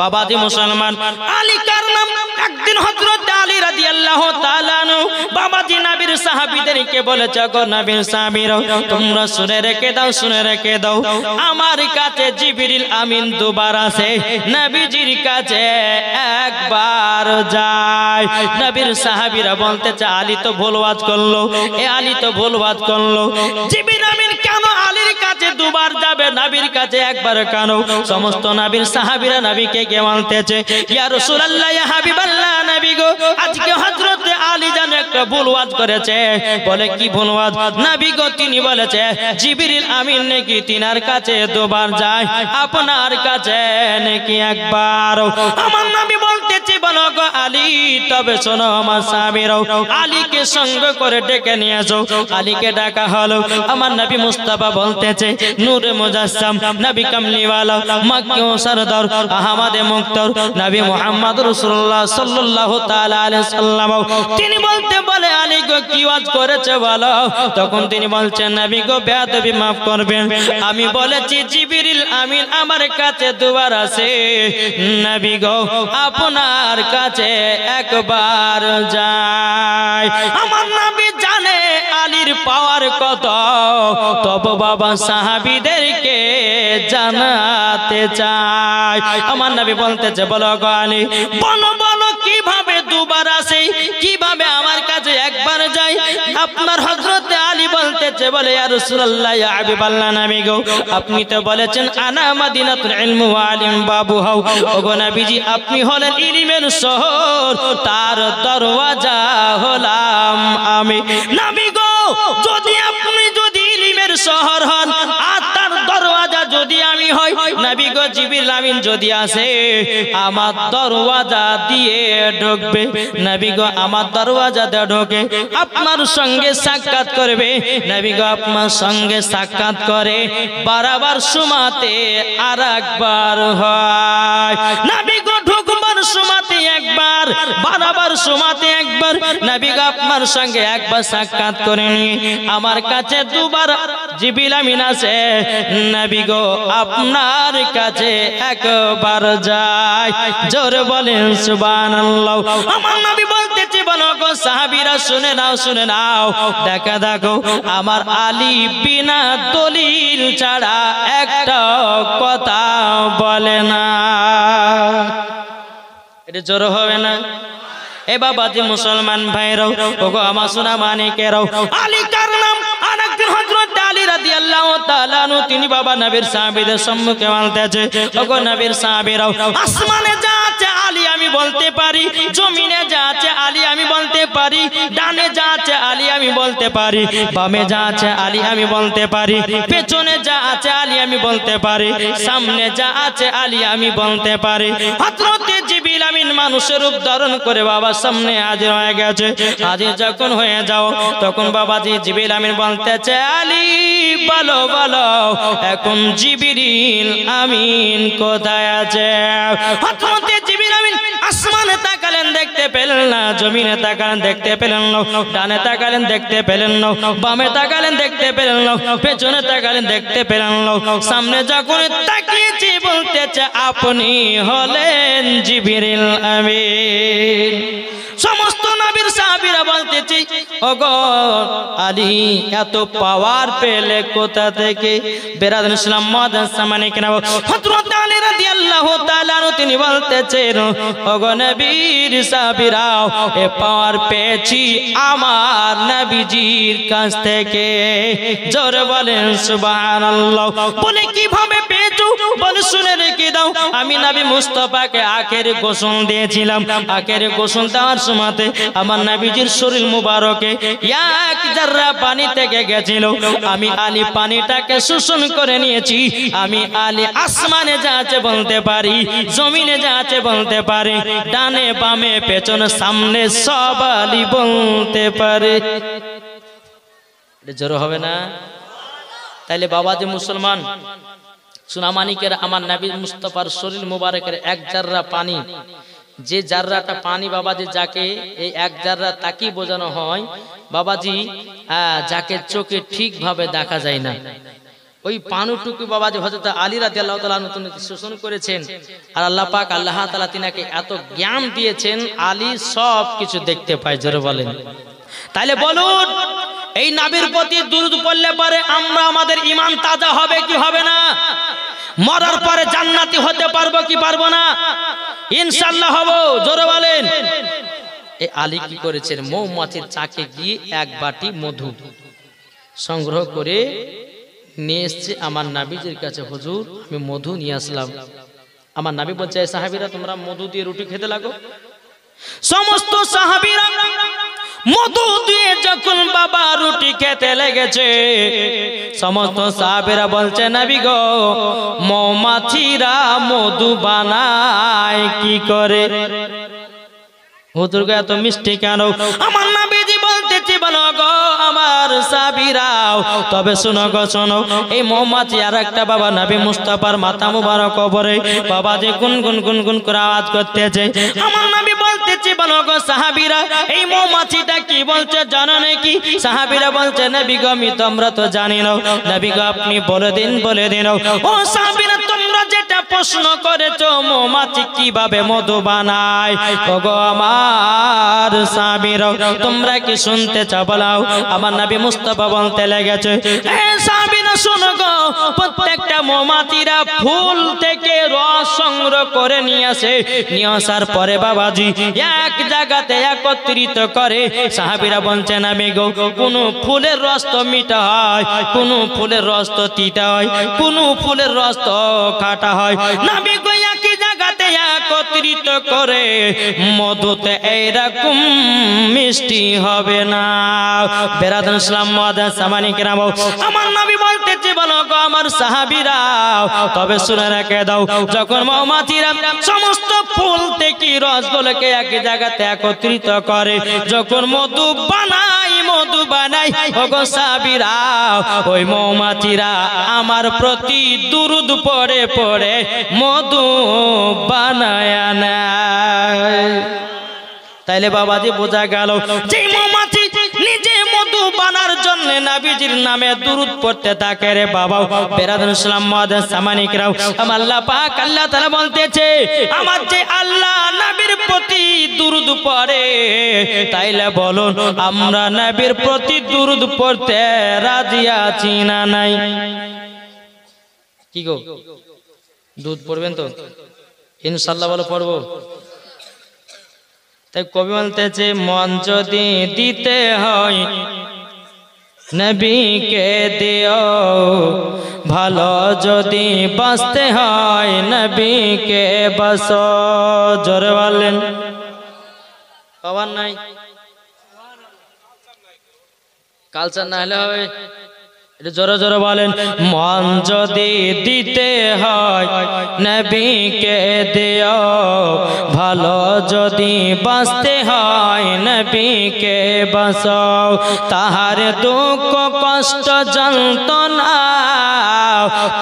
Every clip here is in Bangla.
বাবাজি মুসলমান, আলী কার নাম? একদিন হযরত আলী রাদিয়াল্লাহু তাআলা আনহু বাবাজি নবীর সাহাবীদেরকে বলেছে, গো নবীর সাহাবীরা, তোমরা শুনে রেখে দাও, শুনে রেখে দাও, আমার কাছে জিবরিল আমিন দুবার আসে, নবীজির কাছে একবার যায়। নবীর সাহাবীরা বলতেছে, আলী তো ভুল ওয়াজ করলো, এ আলী তো ভুল ওয়াজ করলো, জিবরিল আমিন কেন আলীর কাছে দুবার যাবে, নবীর কাছে একবার কেন? সমস্ত নবীর সাহাবীরা নবীকে কে মানতেছে, ইয়া রাসূলুল্লাহ, ইয়া হাবিবাল্লাহ, নবী গো, আজকে হযরত আলী জান একটা ভুল ওয়াজ করেছে। বলে কি ভুল ওয়াজ? নবী গো, তিনি বলেছে জিবরিল আমিন নাকি তিনার কাছে দুবার যায়, আপনার কাছে নাকি একবার। আমার নবী বলতেছে, বলো গো আলী, তবে শোনো আমার সাহাবীরা, আলীকে সঙ্গ করে ডেকে নিয়ে আসো। আলীকে ডাকা হলো। আমার নবী মুস্তাফা বলতেছে, নূরে মুজাসসাম, নবী কামলিওয়ালা, মক্কি ও সরদার, আহমদে মুক্তার, নবী মুহাম্মদ রাসূলুল্লাহ সাল্লাল্লাহু তাআলা আলাইহি সাল্লাম, তিনি বলে আলী গো, কি ওয়াজ করেছে বলো। তখন তিনি বলছেন, নবী গো, বেয়াদবি মাফ করবেন, আমি বলেছি জিবরিল আমিন আমার কাছে দুবার আসে, নবী গো আপনার কাছে একবার যায়। আমার নবী জানে আলীর পাওয়ার কত, তবে বাবা সাহাবীদেরকে জানাতে চায়। আমার নবী বলতেছে, বলো গো আলী, বলো বলো কিভাবে দুবার আসে, কিভাবে আমার কাছে একবার যায়? আপনার হযরত আলী বলতেছে, বলে ইয়া রাসূলুল্লাহ, ইয়া হাবিবাল্লাহ, নবী গো, আপনি তো বলেছেন আনা মাদিনাতুল ইলম ওয়া আলিম বাবুহা, ওগো নবীজি, আপনি হলেন ইলমের শহর, তার দরওয়াজা হলাম আমি। নবী গো, যদি আপনি যদি ইলমের শহর হন আর তার দরওয়াজা যদি আমি হই, নবী গো, জিবরিল আমিন যদি আসে আমার দরওয়াজা দিয়ে ঢুকবে, নবী গো আমার দরওয়াজা দিয়ে ঢোকে, আপনার সঙ্গে সাক্ষাৎ করবে, নবী গো আপনার সঙ্গে সাক্ষাৎ করে বারবার সুমাতে আর একবার হয়, নবী গো ঢুকবার সুমাতে একবার, বারবার সুমাতে একবার, নবী গো আপনার সঙ্গে একবার সাক্ষাৎ করে নিয়ে আমার কাছে দুবার জিবরিল আমিন আসে, নবী গো আপনার কাছে একবার যায়। জোরে বলেন সুবহানাল্লাহ। আমার নবী বলতেছে, বলো গো সাহাবীরা, শুনে নাও, শুনে নাও, দেখা দেখো আমার আলী বিনা দলিল ছাড়া একটা কথা বলে না। এটা জোর হবে না? এ বাবাজি মুসলমান ভাইরাও, ওগো আমার সোনা মানিকেরাও, আলী কার নাম? আরেকদিন হযরত আলী রাদিয়াল্লাহু তাআলা আনহু তিনি বাবা নবীর সাহাবীদের সম্মুখে বলতেছে, ওগো নবীর সাহাবীরাও, আসমানে যা আছে আলী আমি বলতে পারি, জমিনে যা আছে আলী আমি বলতে পারি, ডানে যা আছে আলী আমি বলতে পারি, বামে যা আছে আলী আমি বলতে পারি, পেছনে যা আছে আলী আমি বলতে পারি, সামনে যা আছে আলী আমি বলতে পারি। হযরত জিবরিল আমিন মানুষের রূপ ধারণ করে বাবা সামনে হাজির হয়ে গেছে। হাজির যখন হয়ে যাও, তখন বাবাজি জিবরিল আমিন বলতেছে, আলী বলো বলো এখন জিবরিল আমিন কোথায় আছে? হযরত জিবরিল আমিন আসমানে তাকালেন, দেখতে পেলেন না, জমিনে তাকালেন, দেখতে পেলেন না, ডানে তাকালেন, দেখতে পেলেন না, বামে তাকালেন, দেখতে পেলেন না, পেছনে তাকালেন, দেখতে পেলেন না, সামনে যখন তাকিয়েছি বলতেছে, আপনি হলেন জিবরিল আমিন। সমস্ত নবীর সাহাবীরা বলতেছে, ওগো আলী এত পাওয়ার পেলে কোথা থেকে? বেরাদান ইসলাম মাদান সামানে কেন হযরত আলী রাদিয়াল্লাহু তাআলা তিনি বলতেছেন, ওগো নবীর সাহাবীরা, এ পাওয়ার পেয়েছি আমার নবীজির কাছ থেকে। জোরে বলেন সুবহানাল্লাহ। বলে কিভাবে পেয়েছো? বলে শুনে রেখে দাও, আমি নবী মুস্তাফাকে আখের গোসল দিয়েছিলাম, আখের গোসল দেওয়ার সময়তে আমার নবীজির শরীর মুবারকে এক জাররা পানি থেকে গেছিল, আমি আলী পানিটাকে শোষণ করে নিয়েছি। আমি আলী আসমানে যা আছে বলতে পারি, জমিনে যা আছে বলতে পারি, ডানে বামে পেছনে সামনে সব আলী বলতে পারে। এটা জোর হবে না? তাইলে বাবাজি মুসলমান সুনামানিকের আমার নবী মুস্তাফার শরীর মুবারকের এক জাররা পানি, যে জাররাটা পানি বাবাজি যাকে এই এক জাররা তাকি বোঝানো হয় বাবাজি, যাকে চোখে ঠিকভাবে দেখা যায় না, ওই পানুটুকু বাবাজি হযরত আলী রাদিয়াল্লাহু তাআলা নতুন শোষণ করেছেন আর আল্লাহ পাক আল্লাহ তাআলা তিনাকে এত জ্ঞান দিয়েছেন আলী সব কিছু দেখতে পায় জোরে বলেন তাহলে বলুন এই নবীর প্রতি দুরূদ পড়লে পরে আমরা আমাদের ঈমান তাজা হবে কি হবে না মরার পরে জান্নাতি হতে পারবো কি পারবো না ইনশাআল্লাহ হব জোরে বলেন এই আলী কি করেছেন মৌমাছির চাকে গিয়ে এক বাটি মধু সংগ্রহ করে নিয়ে এসেছে আমার নবীজির কাছে হুজুর আমি মধু নিয়ে আসলাম আমার নবী বলছে সাহাবীরা তোমরা মধু দিয়ে রুটি খেতে লাগো সমস্ত সাহাবীরা মধু দিয়ে যখন বাবা রুটি খেতে লেগেছে সমস্ত সাহাবীরা বলছে নবী গো মৌমাছিরা মধু বানায় কি করে হুজুর গো এত মিষ্টি কেন আমার নবীজি বলতেছে বলো গো আমার সাহাবীরাও তবে শুনো গো শোনো এই মৌমাছি আর একটা বাবা নবী মুস্তাফার মাথা মুবারক উপরে বাবা যে গুনগুন গুনগুন করে আওয়াজ করতেছে আমার নবী বলতেছে বলো গো সাহাবীরা এই মৌমাছিটা কি বলছে জানো নাকি সাহাবীরা বলছে নবী গো আমি তোমরা তো জানি না নবী গো আপনি বলে দিন ও সাহাবীরা তোমরা যেটা প্রশ্ন করেছো মৌমাছি কিভাবে মধু বানায় ওগো আমার সাহাবীরা তোমরা কি শুনতে চাও বলাও আমার নবী মুস্তাফা বলতে লেগেছে এ সাহাবীরা শোনো গো প্রত্যেকটা মৌমাছিরা ফুল থেকে রস সংগ্রহ করে নিয়ে আসার পরে বাবাজি এক জায়গাতে একত্রিত করে সাহাবীরা বলছে নবী গো কোন ফুলের রস তো মিঠা হয় কোন ফুলের রস তো তিতা হয় কোন ফুলের রস তো খাটা হয় নবী গো একই জায়গাতে একত্রিত করে মধুতে এইরকম মিষ্টি হবে না বেরাদান ইসলাম মুআদ্দাস সামানি কেরাম আমার নবী বলতেছে বলো গো আমার সাহাবীরা তবে শুনে রেখে দাও যখন মৌমাছিরা সমস্ত ফুল থেকে রসগুলোকে এক জায়গাতে একত্রিত করে যখন মধু বানাই ওগো সাহাবীরা ওই মৌমাছিরা আমার প্রতি দুরূদ পড়ে পড়ে মধু বানায় নেয় তাইলে বাবাজি বোঝা গেল যে মৌমাছি নিজে মধু বানার জন্য নবীজির নামে দুরূদ পড়তে থাকে রে বাবা বেরাদান ইসলাম মুআদ্দাস সামানি কেরাম আমার আল্লাহ পাক আল্লাহ তাআলা বলতেছে আমার যে আল্লাহ নবীর প্রতি দুরূদ পড়ে তাইলে বলুন আমরা নবীর প্রতি দুরূদ পড়তে রাজি আছি না নাই কি গো দুধ পড়বেন তো ইনশাআল্লাহ বলো পড়বো তাই কবি বলতেছে মন যদি দিতে হয় নবীকে দিও ভালো যদি বাঁচতে হয় নবীকে বাসো জোরে বলেন খবর নাই কালচার না হলে হবে এটা জোরে জোরে বলেন মন যদি দিতে হয় নবীকে দিও ভালো যদি বাঁচতে হয় নবীকে বাঁচাও তাহার দুঃখ কষ্ট যন্ত্রণা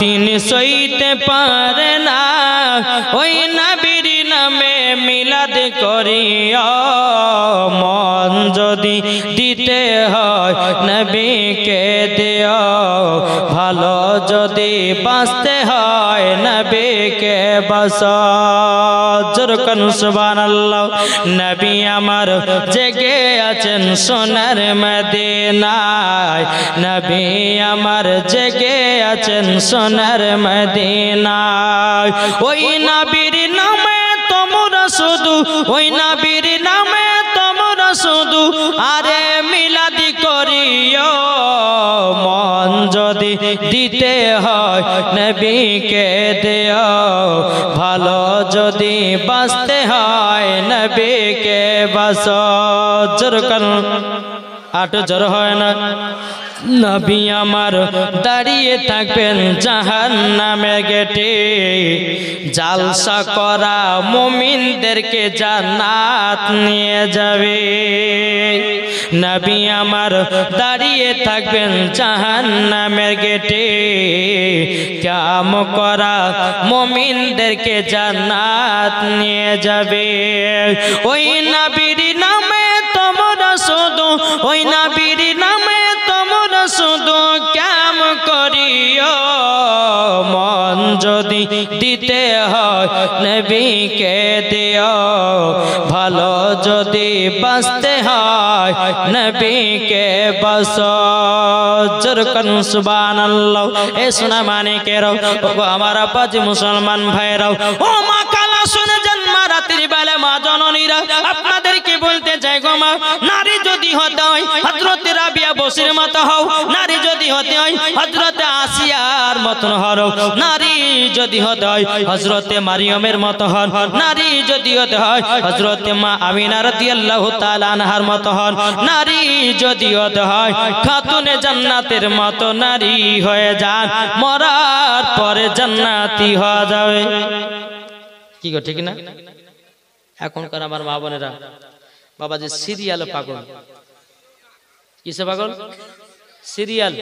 তিনি সইতে পারে না ওই নবীর নামে মিলাদ করিও মন যদি দিতে হয় নবীকে দিও ভালো যদি বাঁচতে হয় নবীকে বাঁচাও জোরে কোন সুবহানাল্লাহ নবী আমার জেগে আছেন সোনার মদিনায় নবী আমার জেগে আছেন সোনার মদিনায় ওই নবীর নামে তোমরা শুধু ওই নবীর নামে তোমরা শুধু আরে মিলাদি করিও মন যদি দিতে হয় নবীকে দিও ভালো যদি বাঁচতে হয় নবীকে বাঁচো জোরে করুন আটো জোর হয় না নবী আমার দাঁড়িয়ে থাকবেন জাহান্নামের গেটে জালসা করা মুমিনদেরকে জান্নাত নিয়ে যাবে নবী আমার দাঁড়িয়ে থাকবেন জাহান্নামের গেটে কাম করা মুমিনদেরকে জান্নাত নিয়ে যাবে ওই নবীর নামে তোমরা শুধু ওই নবীর নামে তোমরা শুধু কাম করিও যদি দিতে হয় নবীকে দিও, ভালো যদি বাঁচতে হয় নবীকে বাঁচো। জোর করুন সুবহানাল্লাহ। এ সোনা মানিকেরাও, ও আমার আব্বাজি মুসলমান ভাইরাও, ও মা কালা শুনে যান মা, রাত্রি বেলা মা জননীরা, আপনাদেরকে বলতে চাই গো মা, নারী যদি হতে হয় হযরতে রাবিয়া বসির মতো হও, নারী যদি হতে হয় হযরতে আসিয়ার মতন হও, নারী যদি হতে হয় হযরতে মারিয়মের মতো হন, নারী যদি হতে হয় হযরতে মা আমিনা রাদিয়াল্লাহু তাআলা আনহার মতো হন, নারী যদি হতে হয় খাতুনে জান্নাতের মতো নারী হয়ে যান, মরার পরে জান্নাতি হয়ে যাবে। কি গো ঠিক না? এখনকার আমার মা বোনেরা বাবাজি সিরিয়াল পাগল। কিসে পাগল? সিরিয়াল।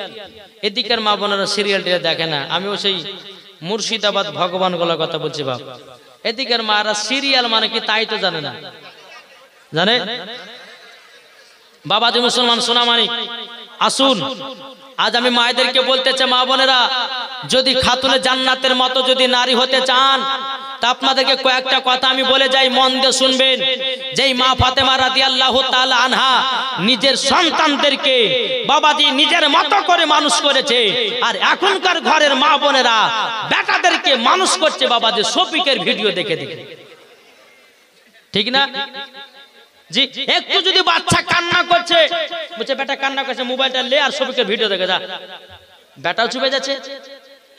এদিকের মা বোনেরা সিরিয়ালটা দেখে না। আমিও সেই মুর্শিদাবাদ ভগবান গোলার কথা বলছি বাপ। এদিকের মারা সিরিয়াল মানে কি তাই তো জানে না। জানে বাবাজি মুসলমান সোনা মানিক, আসুন আজ আমি মায়েদেরকে বলতে চাই, মা বোনেরা যদি খাতুনে জান্নাতের মতো যদি নারী হতে চান, তা আপনাদেরকে কয়েকটা কথা আমি বলে যাই, মন দিয়ে শুনবেন। যেই মা ফাতেমা রাদিয়াল্লাহু তাআলা আনহা নিজের সন্তানদেরকে বাবাজি নিজের মতো করে মানুষ করেছে, আর এখনকার ঘরের মা বোনেরা বেটাদেরকে মানুষ করছে বাবাজি শফিকের ভিডিও দেখে দেখে। ঠিক না জি? একটু যদি বাচ্চা কান্না করছে, বলছে বেটা কান্না করছে, মোবাইলটা লে আর শফিকের ভিডিও দেখে যা, বেটাও চুপে যাচ্ছে।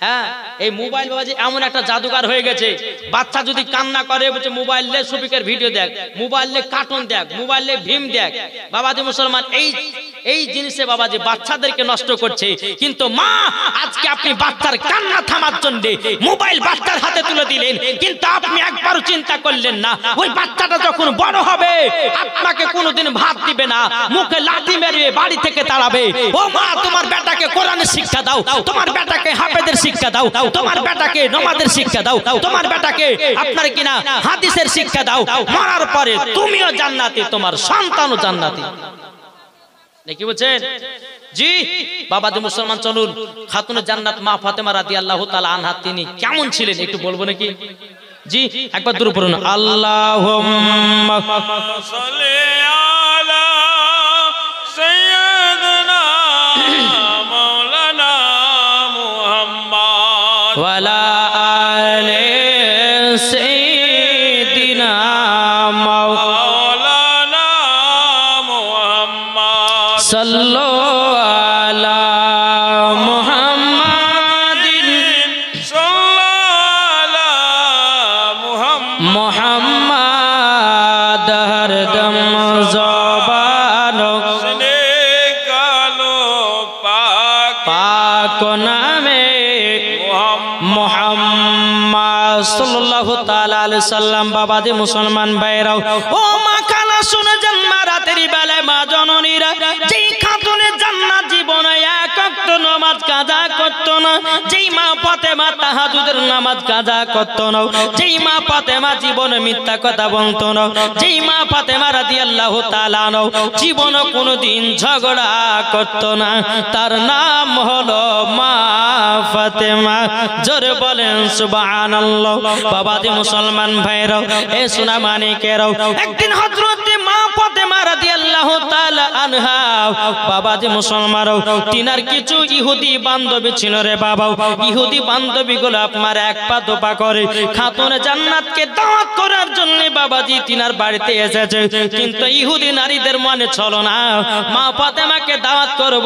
হ্যাঁ, এই মোবাইল বাবাজি এমন একটা জাদুকার হয়ে গেছে, বাচ্চা যদি কান্না করে বলছে মোবাইল লে শফিকের ভিডিও দেখ, মোবাইল লে কার্টুন দেখ, মোবাইল লে ভীম দেখ। বাবাজি মুসলমান এই জিনিসে বাবাজি বাচ্চাদেরকে নষ্ট করছে। কিন্তু মা আজকে আপনি বাচ্চার কান্না থামার জন্য মোবাইল বাচ্চার হাতে তুলে দিলেন, কিন্তু আপনি একবারও চিন্তা করলেন না ওই বাচ্চাটা যখন বড় হবে আপনাকে কোনোদিন ভাত দিবে না, মুখে লাঠি মেরে বাড়ি থেকে তাড়াবে। ও মা, তোমার বেটাকে কোরআনের শিক্ষা দাও, তোমার বেটাকে হাফেজের শিক্ষা দাও, তোমার বেটাকে নামাজের শিক্ষা দাও, তোমার বেটাকে আপনার কিনা হাদিসের শিক্ষা দাও। মরার পরে তুমিও জান্নাতি, তোমার সন্তানও জান্নাতি। কি বলছেন জি? বাবাজি মুসলমান চলুন, খাতুনে জান্নাত মা ফাতেমা রাদিয়াল্লাহু তাআলা আনহা তিনি কেমন ছিলেন একটু বলবো নাকি? জি একবার দূর পড়ুন। আল্লাহুম্মা সাল্লি আলা সাইয়্যিদিনা মাওলানা মুহাম্মদ ওয়া আলা আলি সাইয়্যিদিনা মাওলানা মুহাম্মদ সাল্লু আলা মুহাম্মাদিন সাল্লাল্লাহু আলা মুহাম্মদ হরদম জবানো সনে কালো পাক নামে মুহাম্মদ সাল্লাল্লাহু তাআলা আলাইহি সাল্লাম। বাবাজি মুসলমান ভাইরাও, ও মা খালা শুনে যান, মা রাতের বেলায় মা জননীরা যেই খাতুনে জান্নাত জীবনে এক ওয়াক্ত নামাজ কাজা করত না, যেই মা ফাতেমা তাহাজ্জুদের নামাজ কাজা করত না, যেই মা ফাতেমা জীবনে মিথ্যা কথা বলতো না, যেই মা ফাতেমা রাদিয়াল্লাহু তাআলা জীবনে কোনোদিন ঝগড়া করত না, তার নাম হলো মা ফাতেমা। জোরে বলেন সুবহানাল্লাহ। বাবাজি মুসলমান ভাইরাও, এ সোনা মানিকেরাও, একদিন হযরতে মা ফাতেমা রাদিয়াল্লাহু তাআলা আনহা বাবাজি মুসলমানরাও তিনার কিছু ইহুদি বান্ধবী ছিল রে বাবা। ইহুদি বান্ধবীগুলো আপনার এক পা দোপা করে খাতুনে জান্নাতকে দাওয়াত করার জন্য বাবাজি তিনার বাড়িতে এসেছে, কিন্তু ইহুদি নারীদের মনে চলো না মা ফাতেমাকে দাওয়াত করব,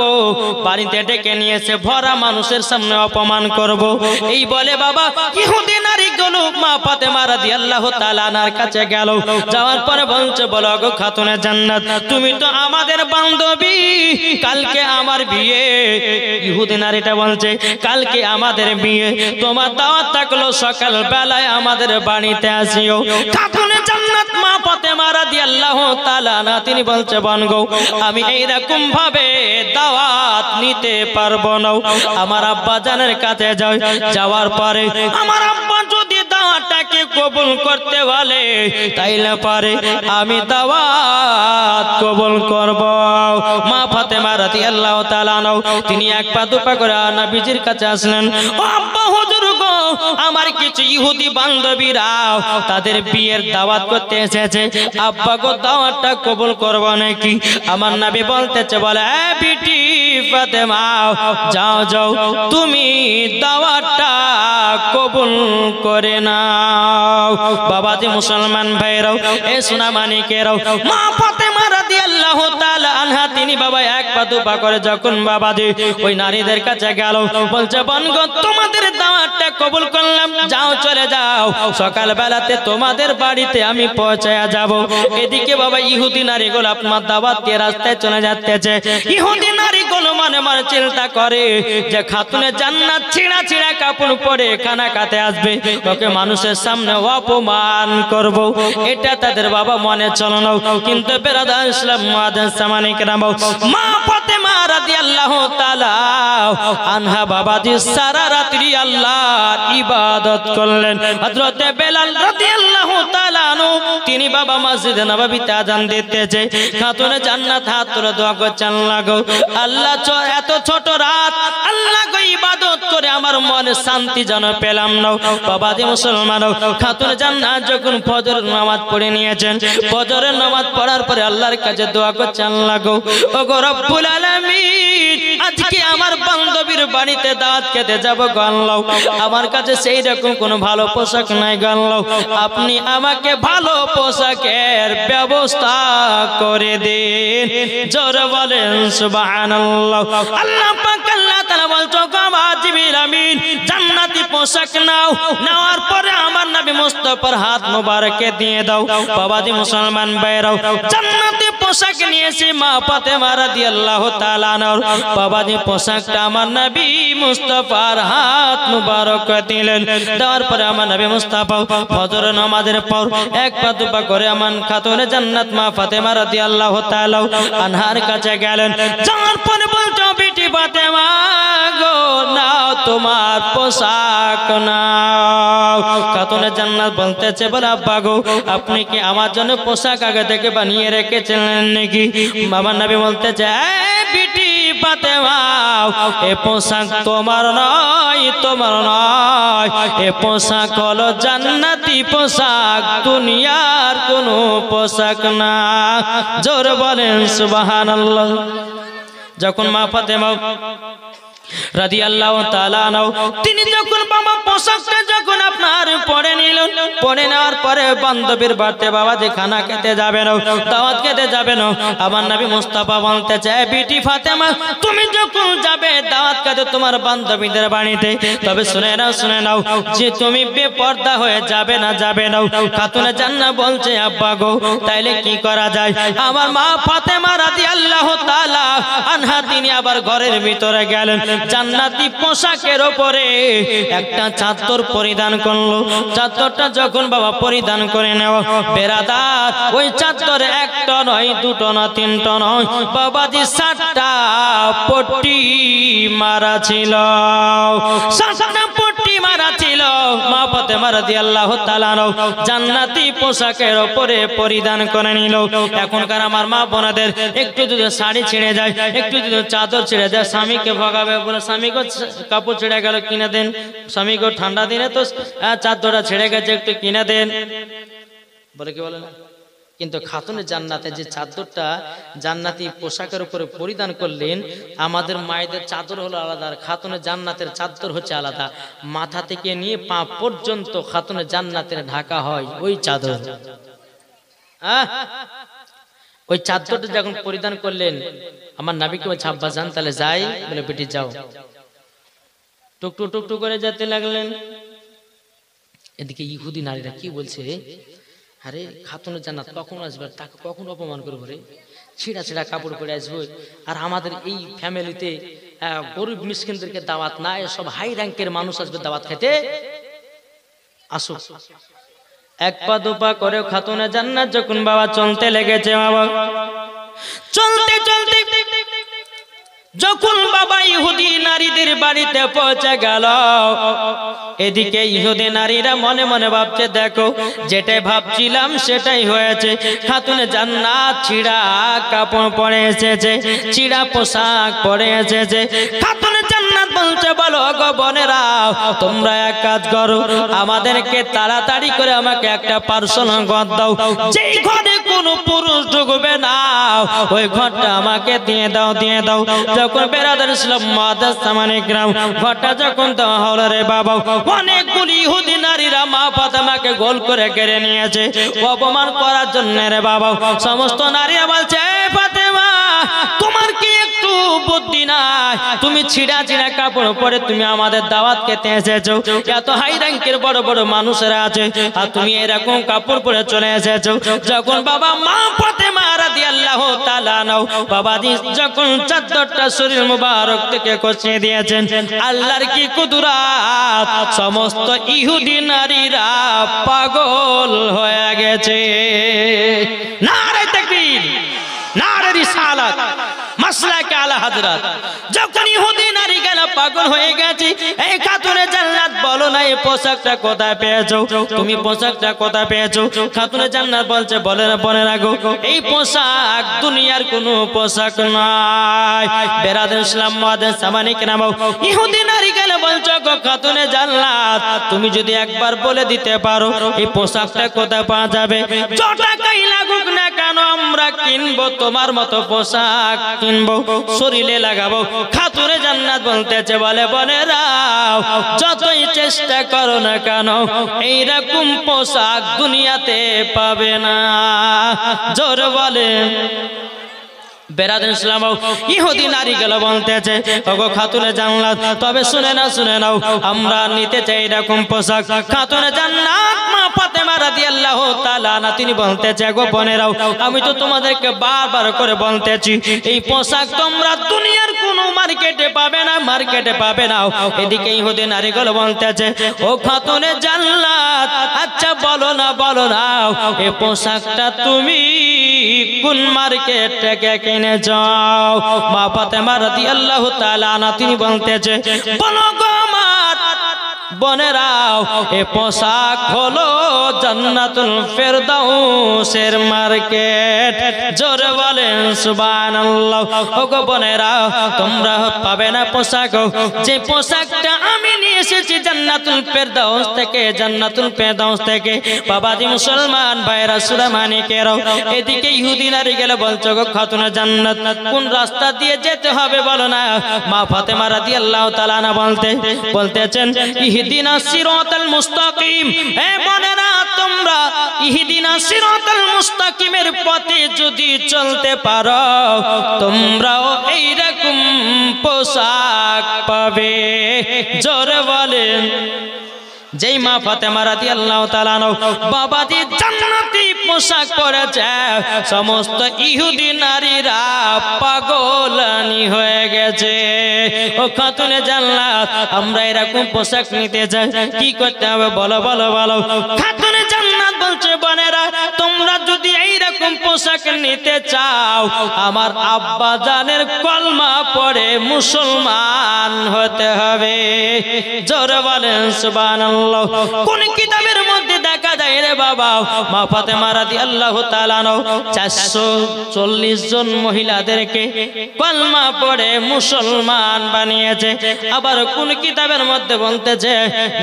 বাড়িতে ডেকে নিয়েছে ভরা মানুষের সামনে অপমান করব। এই বলে বাবা ইহুদি নারীগুলো মা ফাতেমা রাদিয়াল্লাহু তাআলা আনহার কাছে গেল। যাওয়ার পরে বলছে, বলো গো খাতুনে জান্নাত, তুমি তো আমাদের বান্ধবী, কালকে আমার বিয়ে। ইহুদি নারীটা বলছে, কালকে আমাদের বিয়ে, তোমার দাওয়াত থাকলো সকাল বেলায় আমাদের বাড়িতে আসিও। খাতুনে জান্নাত মা ফাতেমা রাদিয়াল্লাহু তাআলা আনহা তিনি বলছে, বনগো আমি এইরকম ভাবে দাওয়াত নিতে পারবো না, আমার আব্বা জানের কাছে যাই। যাওয়ার পরে আমার আব্বা যদি দাওয়াতটাকে কবুল করতে বলে তাইলে পারে আমি দাওয়াত কবুল করব। মা ফাতেমা রাদিয়াল্লাহু তাআলা আনহা তিনি এক পা দুপা করে নবীজির কাছে আসলেন। ও আব্বা হুজুর গো, আমার কিছু ইহুদি বান্ধবীরা তাদের বিয়ের দাওয়াত করতে এসেছে, আব্বা গো দাওয়াতটা কবুল করব নাকি? আমার নবী বলতেছে, বলে বিটি ফাতেমা যাও যাও তুমি দাওয়াতটা কবুল করে নাও। বাবাজি মুসলমান ভাইরাও, এ সোনা মানিকেরাও, মা ফাতেমা রাদিয়াল্লাহু তাআলা আনহা তিনি বাবা এক পা দু পা করে যখন বাবাজি ওই নারীদের কাছে গেল, বলছে বনগো তোমাদের দাওয়াতটা কবুল করলাম, যাও চলে যাও, সকাল বেলাতে তোমাদের বাড়িতে আমি পৌঁছায়া যাব। এদিকে বাবা ইহুদি নারীগুলো আপনার দাওয়াত দিয়ে রাস্তায় চলে যাচ্ছে। ইহুদি নারীগুলো মনে মনে চিন্তা করে যে খাতুনে জান্নাত ছিঁড়া ছিঁড়া কাপড় পরে খানা খেতে আসবে, ওকে মানুষের সামনে অপমান করব, এটা তাদের বাবা মনে চলনো। কিন্তু বেরাদার ইসলাম মুআজ্জাজ সামানিক রাম, মা ফাতেমা রাদিয়াল্লাহু তাআলা আনহা বাবাজি সারা রাত্রি আল্লাহর ইবাদত করলেন। হযরতে বেলাল রাদিয়াল্লাহু তাআলা আনহু তিনি বাবা মসজিদে নববীতে আযান দিতেছে, খাতুনে জান্নাত হাত তুলে দোয়া করছেন, লাগো আল্লাহ এত ছোট রাত আল্লাহ গো ইবাদত করে আমার মনে শান্তি যেন পেলাম না। বাবাজি মুসলমান, খাতুনে জান্নাত যখন ফজরের নামাজ পড়ে নিয়েছেন, ফজরের নামাজ পড়ার পরে আল্লাহর কাছে দোয়া করছেন, লাগো ওগো রব্বুল আলামিন আজকে আমার বান্ধবীর বাড়িতে দাওয়াত খেতে যাব গো আল্লাহ, আমার কাছে সেই রকম কোনো ভালো পোশাক নাই গো আল্লাহ, আপনি আমাকে ভালো পোশাকের ব্যবস্থা করে দিন। জোরে বলেন সুবহানাল্লাহ। আল্লাহ পাক আল্লাহ তাআলা বলছো গো জিবরিল আমিন জান্নাতি পোশাক নাও, নেওয়ার পরে আমার নবী মুস্তাফার হাত মোবারকে দিয়ে দাও। বাবাজি মুসলমান ভাইরাও, জান্নাতি পোশাক নিয়েছে মা ফাতেমা রাদিয়াল্লাহু তাআলা আনহা, বাবাজি পোশাকটা আমার নবী মুস্তাফার হাত মোবারক দিলেন। দেওয়ার পরে আমার নবী মুস্তাফা ফজর নামাজের পর এক পা দু পা করে আমার খাতুনে জান্নাত মা ফাতেমা রাদিয়াল্লাহু তাআলা আনহার কাছে গেলেন। যাওয়ার পরে বলতো, বিটি ফাতেমা গো নাও তোমার পোশাক নাও। খাতুনে জান্নাত বলতেছে, বলে আব্বা গো আপনি কি আমার জন্য পোশাক আগে থেকে বানিয়ে রেখেছিলেন নাকি? বাবা নবী বলতেছে, বিটি ফাতেমা এ পোশাক তোমার নয়, তোমার নয়, এ পোশাক হলো জান্নাতি পোশাক, দুনিয়ার কোনো পোশাক না। জোরে বলেন সুবহানাল্লাহ। যখন মা ফাতেমা রাদিয়াল্লাহু তাআলা আনহা তিনি যখন বাবা পোশাকটা যখন আপনার পরে নিলেন, পরে নেওয়ার পরে বান্ধবীর বাড়িতে বাবা যে খানা খেতে যাবেন, দাওয়াত খেতে যাবেন, আমার নবী মুস্তাফা বলতে চায়, বিটি ফাতেমা তুমি যখন যাবে দাওয়াত খেতে তোমার বান্ধবীদের বাড়িতে, তবে শুনে নাও যে তুমি বেপরদা হয়ে যাবে না, যাবে না। খাতুনে জান্নাত বলছে, আব্বা গো তাইলে কি করা যায়? আমার মা ফাতেমা রাদিয়াল্লাহু তাআলা আনহা তিনি আবার ঘরের ভিতরে গেলেন, জান্নাতি পোশাকের উপরে একটা চাদর পরিধান করলো। চাদরটা যখন বাবা পরিধান করে নেওয়া, বেরাদার ওই চাদরে একটা নয়, দুটো না, তিনটা নয়, বাবাজি 7টা পট্টি মারা ছিল, 7টা পট্টি মারা ছিল। মা ফাতেমা রাদিয়াল্লাহু তাআলা জান্নাতি পোশাকের উপরে পরিধান করে নিল। এখনকার আমার মা বোনেদের একটু যদি শাড়ি ছিঁড়ে যায়, একটু যদি চাদর ছিঁড়ে যায়, স্বামীকে ভগাবে বলে স্বামীকে কাপড় ছিঁড়ে গেল কিনে দেন, স্বামীকে ঠান্ডা দিনে তো চাদরটা ছিঁড়ে গেছে একটু কিনে দেন বলে, কি বলে না? কিন্তু খাতুনে জান্নাতে যে চাদরটা জান্নাতি পোশাকের উপরে পরিধান করলেন, আমাদের মায়েদের চাদর হলো আলাদা, আর খাতুনে জান্নাতের চাদর হচ্ছে আলাদা। মাথা থেকে নিয়ে পা পর্যন্ত খাতুনে জান্নাতের ঢাকা হয় ওই চাদর। ওই চাদরটা যখন পরিধান করলেন, আমার নবীকে বলছে, আব্বা জান তাহলে যাই, বলে বেটি যাও। টুকটু টুকটু করে যেতে লাগলেন। এদিকে ইহুদি নারীরা কি বলছে, আরে খাতুনে জান্নাত কখন আসবে, তাকে কখন অপমান করবো রে, ছিঁড়া ছিঁড়া কাপড় পরে আসবো, আর আমাদের এই ফ্যামিলিতে গরিব মিসকিনদেরকে দাওয়াত না, সব হাই র্যাঙ্কের মানুষ আসবে দাওয়াত খেতে, আসুক। এক পা দু পা করে খাতুনে জান্নাত যখন বাবা চলতে লেগেছে, বাবা চলতে চলতে যখন বাবা ইহুদি নারীদের বাড়িতে পৌঁছে গেল, এদিকে ইহুদি নারীরা মনে মনে ভাবছে, দেখো যেটাই ভাবছিলাম সেটাই হয়েছে। খাতুনে জান্নাত ছিঁড়া কাপড় পরে এসেছে, ছিঁড়া পোশাক পরে এসেছে। খাতুনে জান্নাত বলছে বলো গো বোনেরা তোমরা এক কাজ করো আমাদেরকে তাড়াতাড়ি করে আমাকে একটা পার্সোনাল ঘর দাও যেই ঘরে কোনো পুরুষ ঢুকবে না ওই ঘরটা আমাকে দিয়ে দাও যখন বেরাদার ইসলাম মাদাস সামানে গ্রাম ঘরটা যখন দেওয়া হলো রে বাবা অনেকগুলি ইহুদি নারীরা মা ফাতেমাকে গোল করে ঘিরে নিয়েছে অপমান করার জন্য রে বাবা সমস্ত নারীরা বলছে ফাতেমা তোমার কি একটু বুদ্ধি নাই তুমি ছিঁড়া কাপড় পরে তুমি আমাদের দাওয়াত খেতে এসেছো এত হাই র‍্যাঙ্কের বড় বড় মানুষেরা আছে আর তুমি এরকম কাপড় পরে চলে এসেছো যখন বাবা মা ফাতেমা রাদিয়াল্লাহু তাআলা নাও বাবাজি যখন চাদরটা শরীর মুবারক থেকে খসিয়ে দিয়েছেন আল্লাহর কি কুদরত সমস্ত ইহুদি নারীরা পাগল হয়ে গেছে নারে তাকবীর নারে রিসালাত মাসলাকে আলা হযরত যখন ইহুদি নারী গেল পাগল হয়ে গেছে এই খাতুনে জান্নাত বলো না এই পোশাকটা কোথায় পেয়েছো তুমি পোশাকটা কোথায় পেয়েছো খাতুনে জান্নাত বলছে বলে রাখো এই পোশাক দুনিয়ার কোনো পোশাক নয় বেরাদার ইসলাম মাদাস সামানিক নাম ইহুদি নারী গেল বলছো গো খাতুনে জান্নাত তুমি যদি একবার বলে দিতে পারো এই পোশাকটা কোথায় পাওয়া যাবে যত টাকাই লাগুক না কেন আমরা কিনবো তোমার মতো পোশাক কিনবো শরীরে লাগাবো খাতুনে জান্নাত বলতেছে বলে বোনেরাও যতই চেষ্টা করো না কেন এইরকম পোশাক দুনিয়াতে পাবে না জোর বলে বেরাদার ইসলাম ইহুদি নারী গেল বলতেছে ওগো খাতুনে জান্নাত তবে শুনে নাও আমরা নিতে চাই এরকম পোশাক খাতুনে জান্নাত মা ফাতেমা রাদিয়াল্লাহু তাআলা আনহা তিনি বলতেছে গো বোনেরাও আমি তো তোমাদেরকে বারবার করে বলতেছি এই পোশাক তোমরা দুনিয়ার কোনো মার্কেটে পাবে না এদিকে ইহুদি নারী গেল বলতেছে ও খাতুনে জান্নাত আচ্ছা বলো না এই পোশাকটা তুমি কোন মার্কেট থেকে কিনে যাও মা ফাতেমা রাদিয়াল্লাহু তাআলা আনহা তিনি বলতেছে বলো গো আমার বোনেরাও এই পোশাক হলো জান্নাতুল ফেরদাউসের মার্কেট জোরে বলেন সুবহানাল্লাহ ওগো বোনেরাও তোমরা পাবে না পোশাক যে পোশাকটা আমি নিয়ে এসেছি জান্নাতুল ফেরদাউস থেকে বাবাজি মুসলমান ভাইরা সুরামানিকেরাও এদিকে ইহুদি নারী গেলে বলছো গো খাতুনে জান্নাত কোন রাস্তা দিয়ে যেতে হবে বলো না মা ফাতেমা রাদিয়াল্লাহু তাআলা আনহা বলতেছেন ইহদিনাস সিরাতাল মুস্তাকিম হে বোনেরা তোমরা ইহদিনাস সিরাতাল মুস্তাকিমের পথে যদি চলতে পারো তোমরাও এইরকম পোশাক পাবে জোরে বলেন যেই মা ফাতেমা রাদিয়াল্লাহু তাআলা বাবাজি জান্নাতি পোশাক পরেছে সমস্ত ইহুদি নারীরা পাগলানি হয়ে গেছে ও খাতুনে জান্নাত আমরা এরকম পোশাক নিতে চাই কি করতে হবে বলো খাতুনে জান্নাত বলছে বোনেরা তোমরা যদি এইরকম পোশাক নিতে চাও আমার আব্বা জানের কলমা পড়ে মুসলমান হতে হবে জোরে বলেন সুবহানাল্লাহ কোন কিতাবের মধ্যে দেখা যায় রে বাবা মা ফাতেমা রাদিয়াল্লাহু তাআলা 440 জন মহিলাদেরকে কলমা পড়ে মুসলমান বানিয়েছে আবার কোন কিতাবের মধ্যে বলতেছে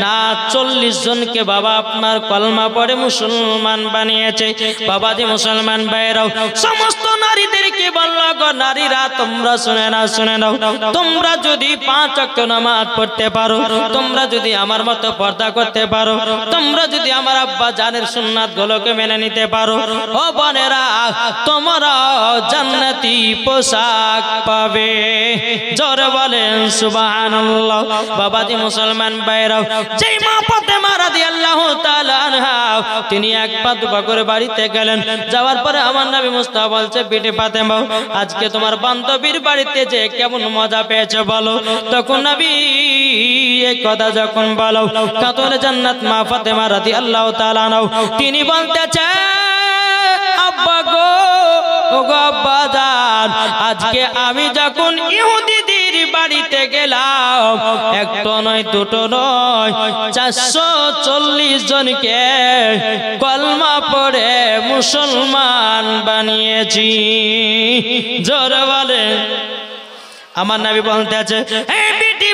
না 40 জনকে বাবা আপনার কলমা পড়ে মুসলমান বানিয়েছে বাবাজি মুসলমান ভাইরাও সমস্ত নারীদেরকে বলল গো নারীরা তোমরা শুনে নাও তোমরা যদি 5 ওয়াক্ত নামাজ পড়তে পারো তোমরা যদি আমার মতো পর্দা করতে পারো তোমরা যদি আমার আব্বা জানের সুন্নাত গুলোকে মেনে নিতে পারো ও বোনেরা তোমরা জান্নাতি পোশাক পাবে জোরে বলেন সুবহানাল্লাহ বাবাজি মুসলমান ভাইরাও যেই মা ফাতেমা রাদিয়াল্লাহু তাআলা আনহা তিনি এক পা দুপা করে বাড়িতে গেলেন যাওয়ার পরে আমার নবী মুস্তাফা বলছে বিটি ফাতেমা আজকে তোমার বান্ধবীর বাড়িতে যে কেমন মজা পেয়েছো বলো তখন নবী এই কথা যখন বলো খাতুনে জান্নাত মা ফাতেমা রাদিয়াল্লাহু তাআলা আনহা তিনি বলতেছে আব্বা গো ওগো আব্বা জান আজকে আমি যখন ইহুদিদের বাড়িতে গেলাম একটা নয় দুটো নয় 440 জনকে কলমা পড়ে মুসলমান বানিয়েছি জোরে বলে আমার নবী বলতেছে এই বিটি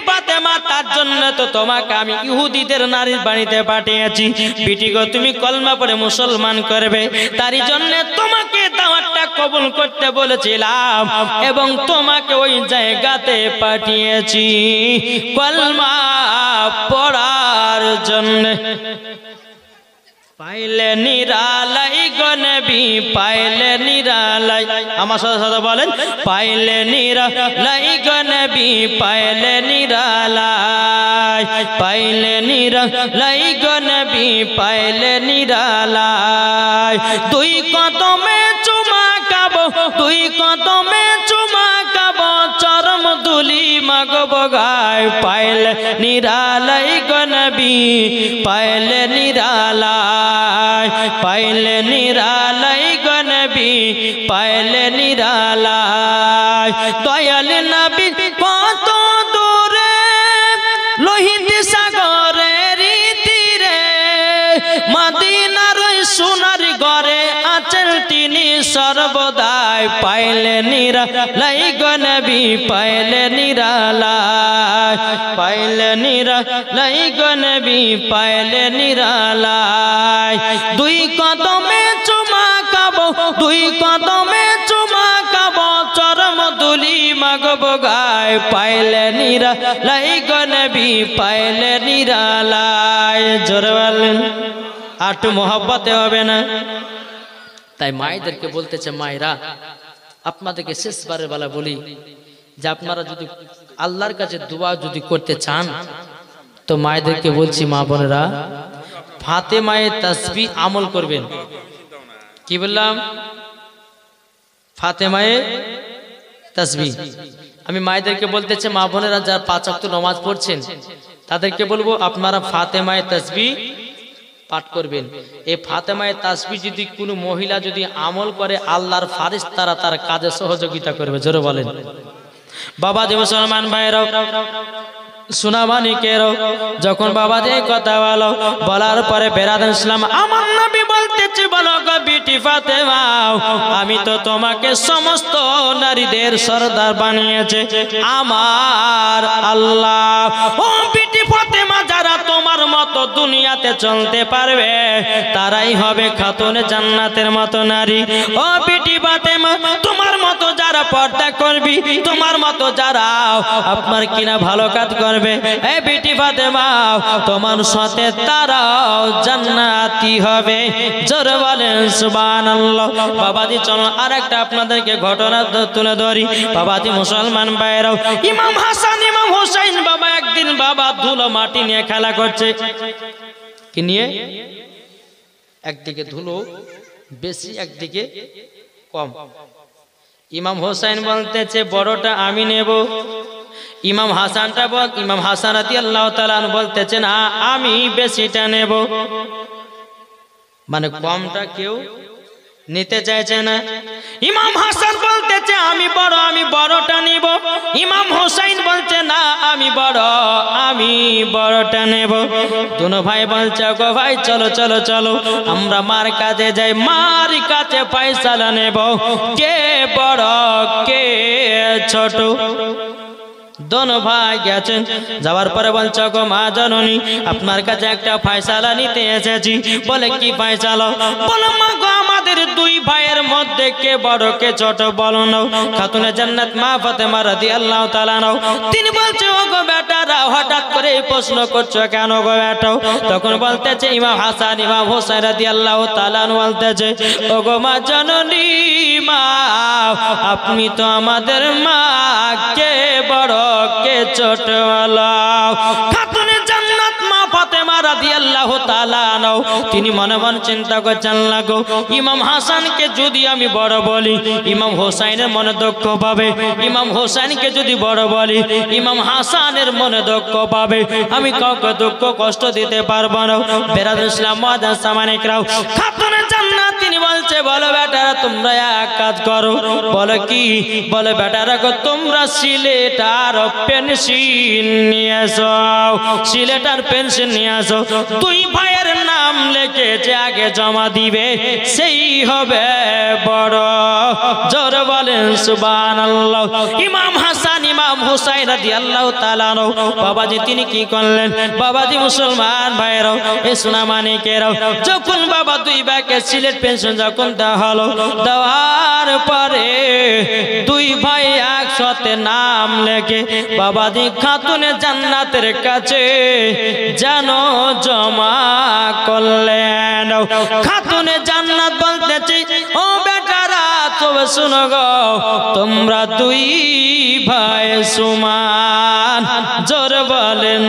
তার জন্য তো তোমাকে আমি ইহুদিদের নারীর বাড়িতে পাঠিয়েছি। বিটি গো, তুমি কলমা পড়ে মুসলমান করবে, তারই জন্য তোমাকে দাওয়াতটা কবুল করতে বলেছিলাম এবং তোমাকে ওই জায়গাতে পাঠিয়েছি কলমা পড়ার জন্য। পাইলে নিরালাই গো নবী, পাইলে নিরালাই, আমার সাথে সাথে বলেন, পাইলে নিরালাই গো নবী, পাইলে নিরালাই, পাইলে নিরালাই গো নবী, পাইলে নিরালাই। দুই কদমে চুমা খাবো, দুই কদমে চুমা খাবো, চরম দুলি মাগব গায়। পাইলে নিরালাই গো নবী, পাইলে নিরালাই, পাইলে নিরালাই গো নবী, পাইলে নিরালাই। দয়াল নবী কত দূরে লোহিত সাগরের তীরে, মদিনার সোনার ঘরে আছেন তিনি সর্বদাই। পাইলে নিরালাই গো নবী, পাইলে নিরালাই, পাইলে নিরালাই গো নবী, পাইলে নিরালাই। দুই কদমে চুমা খাবো, দুই কদমে চুমা খাবো, চরম দুলি মাগব গায়। পাইলে নিরালাই গো নবী, পাইলে নিরালাই। জোরে বলেন, আটু মোহব্বতে হবে না? তাই মায়েদেরকে বলতেছে, মায়েরা আপনাদেরকে শেষবারের বেলা বলি যে আপনারা যদি আল্লাহর কাছে দোয়া যদি করতে চান তো মায়েদেরকে বলছি, মা বোনেরা ফাতেমায়ে তাসবিহ আমল করবেন। কি বললাম? ফাতেমায়ে তাসবিহ। আমি মায়েদেরকে বলতেছে, মা বোনেরা যারা 5 ওয়াক্ত নামাজ পড়ছেন তাদেরকে বলবো আপনারা ফাতেমায়ে তাসবিহ পাঠ করবেন। এই ফাতেমায়ে তাসবিহ যদি কোনো মহিলা যদি আমল করে, আল্লাহর ফারিস্তারা তার কাজে সহযোগিতা করবে। জোরে বলেন। বাবা যে মুসলমান ভাইরাও, সুনামানিকেরও, যখন বাবা যে কথা বলার পরে বেরাদান ইসলাম আমার নবী বলতেছে, বলো গো বিটি ফাতেমা, আমি তো তোমাকে সমস্ত নারীদের সরদার বানিয়েছে আমার আল্লাহ। ও বিটি ফাতেমা, যারা তোমার মতো দুনিয়াতে চলতে পারবে তারাই হবে খাতুনে জান্নাতের মতো নারী। ও বিটি ফাতেমা, তোমার মতো যারা পর্দা করবি, তোমার মতো যারা আপনার কিনা ভালো কাজ করবে, এ বিটি ফাতেমা, তোমার সাথে তারাও জান্নাতি হবে। জোরে বলেন সুবহানাল্লাহ। বাবাজি চলো আরেকটা আপনাদেরকে ঘটনা তুলে ধরি। বাবাজি মুসলমান ভাইরাও, ইমাম হাসান ইমাম হোসেন বাবা একদিন বাবা ধুলো মাটি নিয়ে খেলা করছে। কি নিয়ে? একদিকে ধুলো বেশি, একদিকে কম। ইমাম হোসেন বলতেছে বড়টা আমি নেব। ইমাম হাসানটা ইমাম হাসান রাদিয়াল্লাহু তাআলা বলতেছে না, আমি বেশিটা নেব। মানে কমটা কেউ নিতে চাইছে না। ইমাম হাসান বলতেছে আমি বড়টা নিব। ইমাম হোসেন বলছে না, আমি বড়টা নেব। দুনো ভাই বলছে, গো ভাই চলো চলো চলো আমরা মার কাছে যাই, মার কাছে ফয়সালা নেব কে বড় কে ছোট। दोनों भाई গেছেন, যাওয়ার পরে বলছে, গো মা জননী, আপনার কাছে একটা ফয়সালা নিতে এসেছি। বলে কি ফয়সালা? বলো মা গো, আমাদের দুই ভাইয়ের মধ্যে কে বড় কে ছোট বলো না। খাতুনে জান্নাত মা ফাতেমা রাদিয়াল্লাহু তাআলা নাও, তিনি বলছে, ও গো বেটারা, হঠাৎ করে এই প্রশ্ন করছো কেন গো বেটা? তখন বলতেছে ইমাম হাসান ইমাম হোসেন রাদিয়াল্লাহু তাআলা বলতেছে, ও গো মা জননী, মা আপনি তো আমাদের মা, কে বড় কে ছোট? খাতুনে জান্নাত মা ফাতেমা রাদিয়াল্লাহু তাআলা নাও, তিনি মনে মনে চিন্তা করছেন, লাগো ইমাম হাসানকে যদি আমি বড় বলি, ইমাম হোসেনের মনে দুঃখ পাবে। ইমাম হোসেনকে যদি বড় বলি, ইমাম হাসানের মনে দুঃখ পাবে। আমি কাউকে দুঃখ কষ্ট দিতে পারবো না। বেরাদুল ইসলাম মুআজ্জাজ সামানিকরাও, খাতুনে জান্নাত তিনি বলছে, বলো বেটারা তোমরা এক কাজ করো। বলো কি? বলে বেটারা গো, তোমরা সিলেট আর পেন্সিল নিয়ে আসো, সিলেট আর পেন্সিল নিয়ে আসো। দুই ভাইয়ের নাম লিখে যে আগে জমা দিবে সেই হবে বড়। জোরে বলেন সুবহানাল্লাহ। ইমাম হাসান ইমাম হুসাইন রাদিয়াল্লাহু তাআলা আনহু বাবাজি তিনি কি করলেন বাবাজি মুসলমান ভাইরাও এই সোনামানিকেরাও যখন বাবা দুই ভাইকে সিলেট পেনশন যখন দেওয়া হলো দেওয়ার পরে দুই ভাই একসাথে নাম লেখে বাবাজি খাতুনে জান্নাতের কাছে যেন জমা করলেন খাতুনে জান্নাত বলতেছি ও বেটারা তবে শুনো গো তোমরা দুই ভাই সমান জোরে বলেন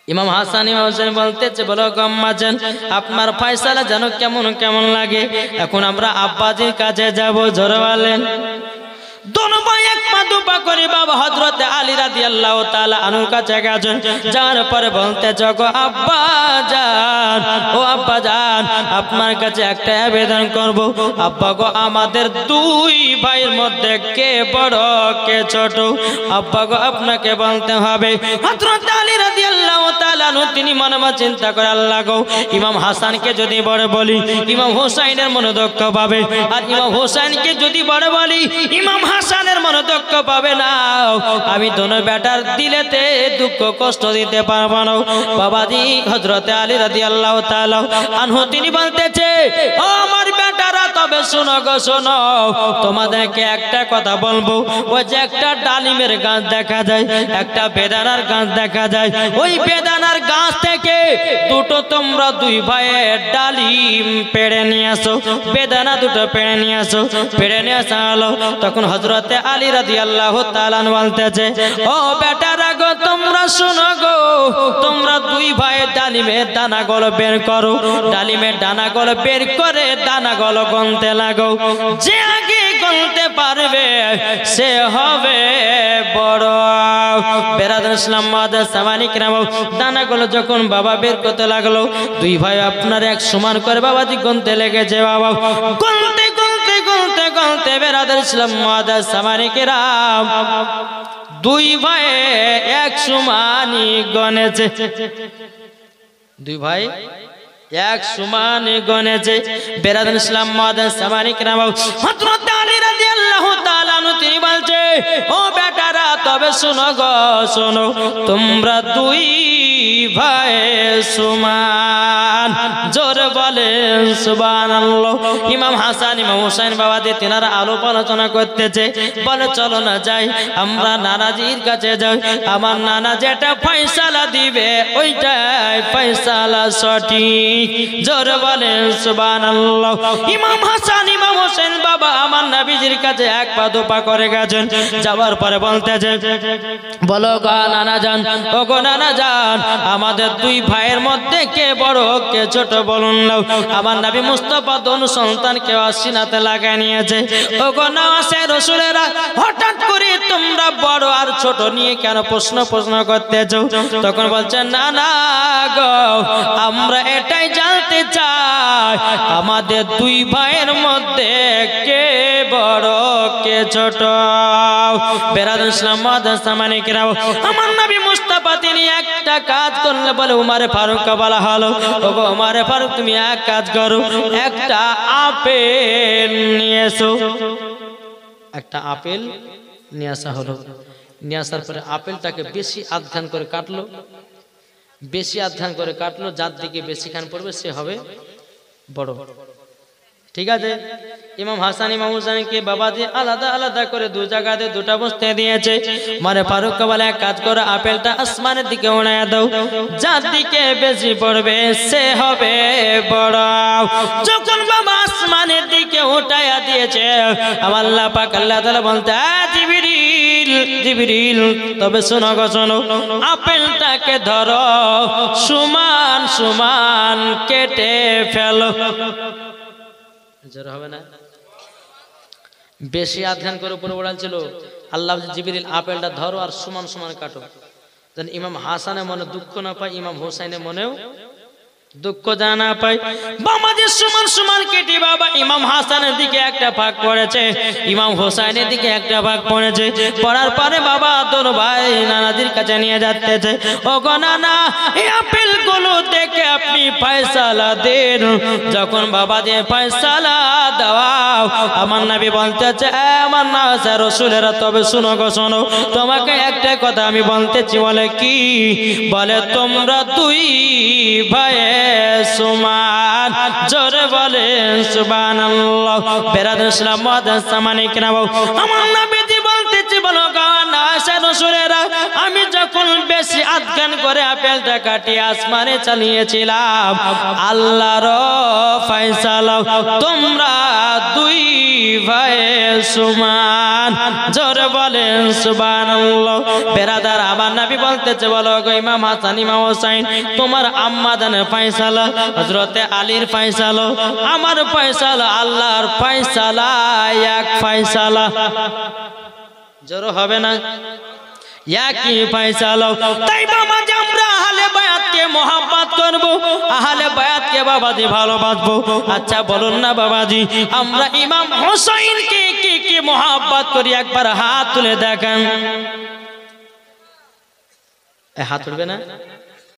ইমাম হাসান ইমাম হোসেন বলতেছে বলো আম্মাজান আপনার ফয়সালা জানো কেমন কেমন লাগে এখন আমরা আব্বাজির কাছে যাব জোরে বলেন दोनों भाई एक मादुपा करे बाबा हजरत आली রাদিয়াল্লাহু তাআলা আনহুর কাছে গেছেন যার পরে বলতে জগো আব্বা জান ও আব্বা জান আপনার কাছে একটা আবেদন করব আব্বা গো আমাদের দুই ভাইয়ের মধ্যে কে বড় কে ছোট আব্বা গো আপনাকে বলতে হবে হযরত আলী রাদিয়াল্লাহু তাআলা আনহু তিনি মনে মনে চিন্তা করে আল্লাহ গো ইমাম হাসানকে যদি বড় বলি ইমাম হোসেনের মনে দুঃখ পাবে আর ইমাম হোসেনকে যদি বড় বলি ইমাম হাসানের মনে দুঃখ পাবে না আমি দোনো বেটার দিলেতে দুঃখ কষ্ট দিতে পারবো না বাবাজি হযরত আলী রাদিয়াল্লাহু তাআলা আনহু তিনি বলতেছে ও আমার বেটারা তবে শোনো গো শোনো তোমাদেরকে একটা কথা বলবো ওই যে একটা ডালিমের গাছ দেখা যায় একটা বেদানার গাছ দেখা যায় ওই বেদানার গাছ থেকে দুটো তোমরা দুই ভাইয়ের ডালিম পেড়ে নিয়ে আসো বেদানা দুটো পেড়ে নিয়ে আসো পেড়ে নিয়ে আসা হলো তখন হযরত আলী রাদিয়াল্লাহু তাআলা বলতেছে ও বেটারা গো তোমরা শুনো গো তোমরা দুই ভাই ডালিমের দানাগুলো বের করো ডালিমের দানাগুলো বের করে দানাগুলো গুনতে লাগো যে আগে গুনতে পারবে সে হবে বড় বেরাদার ইসলাম মাদার সামানি কিরাম দানাগুলো যখন বাবা বের করতে লাগলো দুই ভাই আপনার এক সমান করে বাবাজি গুনতে লেগেছে বাবা গুনতে গুনতে গুনতে গুনতে বেরাদার ইসলাম মাদার সামানি কিরাম দুই ভাই এক সমানই গনেছে দুই ভাই এক সমান গনেছে বেরাদার ইসলাম মাদার সামানি কিরাম হযরত আলী রাদিয়াল্লাহু তাআলা আনহু তিনি বলছে ও বেটারা তবে শোনো গো শোনো তোমরা দুই ভাই সমান জোরে বলেন সুবহানাল্লাহ ইমাম হাসান ইমাম হোসেন বাবাজি তিনারা আলোপ আলোচনা করতেছে বলে চলো না যাই আমরা নানাজির কাছে যাই আমার নানা যেটা ফয়সালা দিবে ওইটাই ফয়সালা সঠিক জোরে বলেন সুবহানাল্লাহ ইমাম হাসান ইমাম হোসেন বাবা আমার নবীজির কাছে এক পা দুপা করে গেছেন যাওয়ার পরে বলতেছে বলো গো নানা জান ও গো নানা জান আমাদের দুই ভাইয়ের মধ্যে কে বড় কে ছোট বলুন না আমার নবী মুস্তাফা দোন সন্তানকে আসিনাতে লাগায় নিয়েছে ও গো নওয়াসে রাসূলেরা হঠাৎ করে তোমরা বড় আর ছোট নিয়ে কেন প্রশ্ন করতেছো তখন বলছেন না না গো আমরা এটাই জানতে চাই আমাদের দুই ভাইয়ের মধ্যে কে বড় কে ছোট বেরাদার ইসলাম মাদার সামানি কিরাম আমার নবী মুস্তাফা তিনি একটা কাজ করলে বলে উমারে ফারুক বলা হলো ওগো উমারে ফারুক তুমি এক কাজ করো একটা আপেল নিয়ে এসো একটা আপেল নিয়ে আসা হলো নিয়ে আসার পরে আপেলটাকে বেশি আধখান করে কাটলো বেশি আধখান করে কাটলো যার দিকে বেশি খান পড়বে সে হবে বড় ঠিক আছে ইমাম হাসান ইমাম হোসেনকে বাবাজি আলাদা আলাদা করে দু জায়গাতে দুটো বস্তা দিয়েছে মারে ফারুক বলে এক কাজ করো আপেলটা আসমানের দিকে উড়াইয়া দাও যার দিকে বেশি পড়বে সে হবে বড় যখন বাবা আসমানের দিকে উঠাইয়া দিয়েছে আমার আল্লাহ পাক আল্লাহ তাআলা বলতে জিবরিল জিবরিল তবে শোনো গো শোনো আপেলটাকে ধরো সমান সমান কেটে ফেলো জোর হবে না বেশি আধখান করে উপরে উড়াচ্ছিল আল্লাহ জিবরিল আপেলটা ধরো আর সমান সমান কাটো যেন ইমাম হাসানের মনে দুঃখ না পায় ইমাম হোসেনের মনেও দুঃখ জানা পায় বাবাদের সমান সমান কেটে বাবা ইমাম হাসানের দিকে একটা ভাগ পড়েছে ইমাম হোসেনের দিকে একটা ভাগ পড়েছে পড়ার পরে বাবা দোনো ভাই নানাজির কাছে নিয়ে যাচ্ছে ও গো নানা এই আপেল গুলো ডেকে আপনি ফয়সালা দেন। যখন বাবা দিয়ে ফয়সালা দাও, আমার নবী বলতেছে আমার না রাসূলেরা, তবে শুনো গো শোনো, তোমাকে একটা কথা আমি বলতেছি। বলে কি? বলে তোমরা দুই ভাই সমান। জোরে বলেন সুবহানাল্লাহ। বেরাদুল ইসলাম মুআদ্দাস সামানিক নাও, আমার নবীজি বলতেছি বলো গো না রাসূলেরা, আমি যখন বেশি আদগান করে আপেলটা কাটি আসমানে চালিয়েছিলাম, আল্লাহর ফয়সালা তোমরা দুই ভাই সমান। জোরে বলেন সুবহানাল্লাহ। বেরাদার আমার নবী বলতেছে বলো গো ইমাম হাসান ইমাম হোসেন, তোমার আম্মা জানের ফয়সালা, হযরতে আলীর ফয়সালা, আমার ফয়সালা, আল্লাহর ফয়সালা এক ফয়সালা। জোরে হবে না? একই ফয়সালা। তাই বাবা যে আমরা আহলে বায়াতকে মহব্বত করব, আহলে বায়াতকে বাবাজি ভালোবাসবো। আচ্ছা বলুন না বাবাজি, আমরা ইমাম হোসেনকে কি কি মহব্বত করি? একবার হাত তুলে দেখান। হাত উঠবে না?